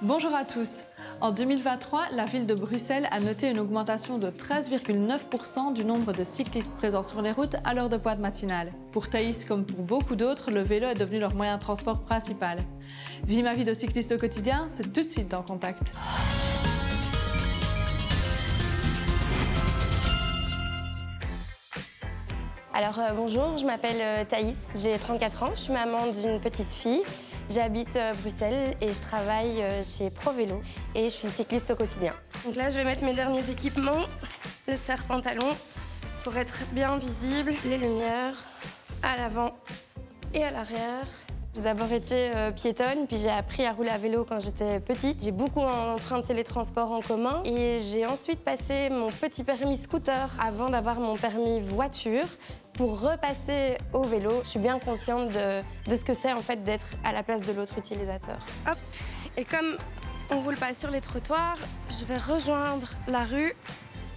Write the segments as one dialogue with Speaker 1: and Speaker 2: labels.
Speaker 1: Bonjour à tous. En 2023, la ville de Bruxelles a noté une augmentation de 13,9% du nombre de cyclistes présents sur les routes à l'heure de pointe matinale. Pour Thaïs, comme pour beaucoup d'autres, le vélo est devenu leur moyen de transport principal. Vis ma vie de cycliste au quotidien, c'est tout de suite dans Contact.
Speaker 2: Alors bonjour, je m'appelle Thaïs, j'ai 34 ans, je suis maman d'une petite fille. J'habite Bruxelles et je travaille chez ProVélo et je suis cycliste au quotidien. Donc là, je vais mettre mes derniers équipements, le serre-pantalon pour être bien visible, les lumières à l'avant et à l'arrière. J'ai d'abord été piétonne, puis j'ai appris à rouler à vélo quand j'étais petite. J'ai beaucoup emprunté les transports en commun et j'ai ensuite passé mon petit permis scooter avant d'avoir mon permis voiture pour repasser au vélo. Je suis bien consciente de ce que c'est en fait d'être à la place de l'autre utilisateur. Hop. Et comme on ne roule pas sur les trottoirs, je vais rejoindre la rue.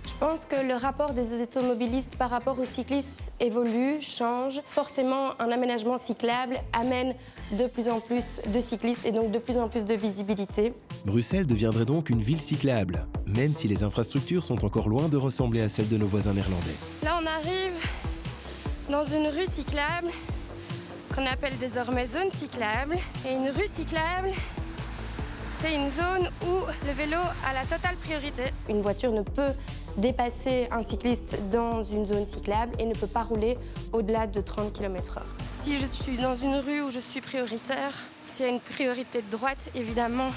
Speaker 2: Je pense que le rapport des automobilistes par rapport aux cyclistes évolue, change. Forcément, un aménagement cyclable amène de plus en plus de cyclistes et donc de plus en plus de visibilité.
Speaker 3: Bruxelles deviendrait donc une ville cyclable, même si les infrastructures sont encore loin de ressembler à celles de nos voisins néerlandais.
Speaker 2: Là, on arrive dans une rue cyclable qu'on appelle désormais zone cyclable. Et une rue cyclable, c'est une zone où le vélo a la totale priorité. Une voiture ne peut dépasser un cycliste dans une zone cyclable et ne peut pas rouler au-delà de 30 km/h. Si je suis dans une rue où je suis prioritaire, s'il y a une priorité de droite, évidemment,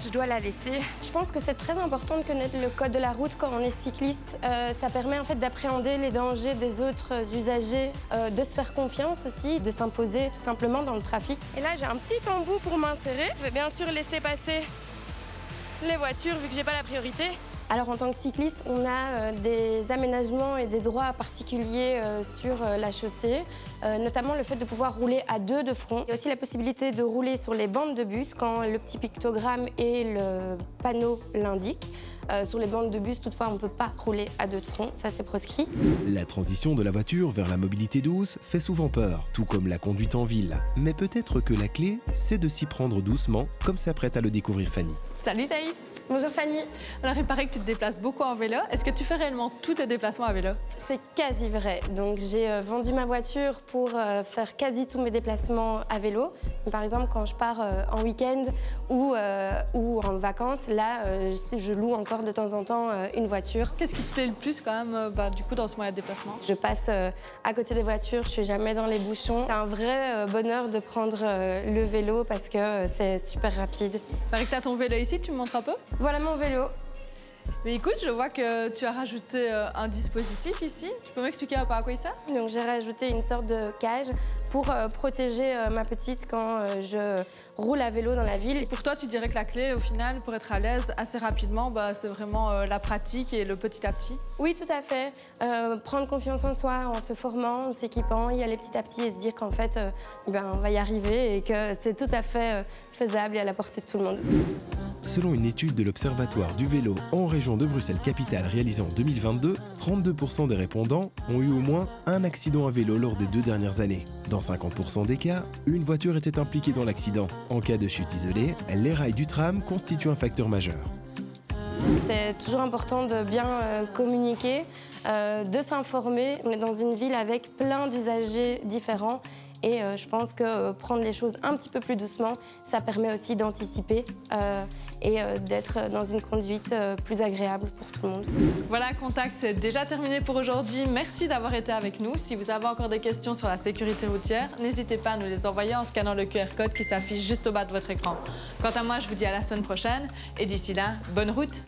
Speaker 2: je dois la laisser. Je pense que c'est très important de connaître le code de la route quand on est cycliste. Ça permet en fait d'appréhender les dangers des autres usagers, de se faire confiance aussi, de s'imposer tout simplement dans le trafic. Et là, j'ai un petit embout pour m'insérer. Je vais bien sûr laisser passer les voitures vu que j'ai pas la priorité. Alors en tant que cycliste, on a des aménagements et des droits particuliers sur la chaussée, notamment le fait de pouvoir rouler à deux de front. Il y a aussi la possibilité de rouler sur les bandes de bus quand le petit pictogramme et le panneau l'indiquent. Sur les bandes de bus, toutefois, on ne peut pas rouler à deux de front, ça c'est proscrit.
Speaker 3: La transition de la voiture vers la mobilité douce fait souvent peur, tout comme la conduite en ville. Mais peut-être que la clé, c'est de s'y prendre doucement, comme s'apprête à le découvrir Fanny.
Speaker 1: Salut Thaïs.
Speaker 2: Bonjour Fanny.
Speaker 1: Alors il paraît que tu te déplaces beaucoup en vélo. Est-ce que tu fais réellement tous tes déplacements à vélo?
Speaker 2: C'est quasi vrai. Donc j'ai vendu ma voiture pour faire quasi tous mes déplacements à vélo. Par exemple, quand je pars en week-end ou en vacances, là, je loue encore de temps en temps une voiture. Qu'est-ce
Speaker 1: qui te plaît le plus quand même du coup dans ce moyen de déplacement?
Speaker 2: Je passe à côté des voitures, je suis jamais dans les bouchons. C'est un vrai bonheur de prendre le vélo parce que c'est super rapide.
Speaker 1: Il paraît que tu as ton vélo ici, tu me montres un peu?
Speaker 2: Voilà mon vélo.
Speaker 1: Mais écoute, je vois que tu as rajouté un dispositif ici. Tu peux m'expliquer un peu à quoi il sert?
Speaker 2: Donc j'ai rajouté une sorte de cage pour protéger ma petite quand je roule à vélo dans la ville.
Speaker 1: Pour toi, tu dirais que la clé, au final, pour être à l'aise assez rapidement, c'est vraiment la pratique et le petit à petit?
Speaker 2: Oui, tout à fait. Prendre confiance en soi en se formant, en s'équipant, y aller petit à petit et se dire qu'en fait, on va y arriver et que c'est tout à fait faisable et à la portée de tout le monde.
Speaker 3: Selon une étude de l'Observatoire du vélo en région de Bruxelles-Capitale réalisée en 2022, 32% des répondants ont eu au moins un accident à vélo lors des 2 dernières années. Dans 50% des cas, une voiture était impliquée dans l'accident. En cas de chute isolée, les rails du tram constituent un facteur majeur.
Speaker 2: C'est toujours important de bien communiquer, de s'informer. On est dans une ville avec plein d'usagers différents. Et je pense que prendre les choses un petit peu plus doucement, ça permet aussi d'anticiper et d'être dans une conduite plus agréable pour tout le monde.
Speaker 1: Voilà, Contact, c'est déjà terminé pour aujourd'hui. Merci d'avoir été avec nous. Si vous avez encore des questions sur la sécurité routière, n'hésitez pas à nous les envoyer en scannant le QR code qui s'affiche juste au bas de votre écran. Quant à moi, je vous dis à la semaine prochaine et d'ici là, bonne route!